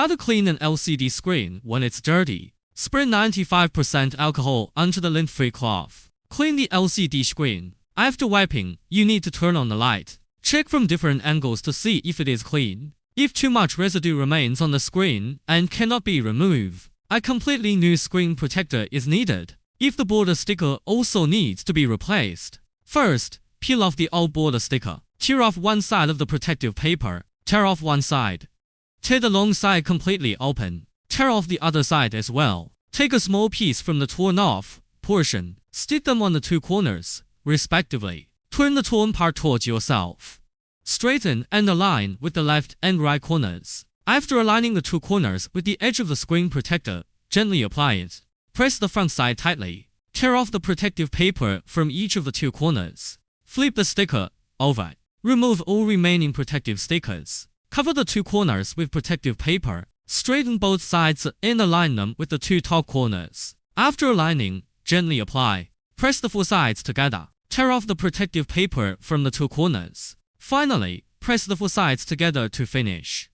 How to clean an LCD screen when it's dirty. Spray 95% alcohol onto the lint-free cloth. Clean the LCD screen. After wiping, you need to turn on the light. Check from different angles to see if it is clean. If too much residue remains on the screen and cannot be removed, a completely new screen protector is needed. If the border sticker also needs to be replaced, first, peel off the old border sticker. Tear off one side of the protective paper. Tear off one side. Tear the long side completely open. Tear off the other side as well. Take a small piece from the torn off portion. Stick them on the two corners, respectively. Turn the torn part towards yourself. Straighten and align with the left and right corners. After aligning the two corners with the edge of the screen protector, gently apply it. Press the front side tightly. Tear off the protective paper from each of the two corners. Flip the sticker over. Remove all remaining protective stickers. Cover the two corners with protective paper. Straighten both sides and align them with the two top corners. After aligning, gently apply. Press the four sides together. Tear off the protective paper from the two corners. Finally, press the four sides together to finish.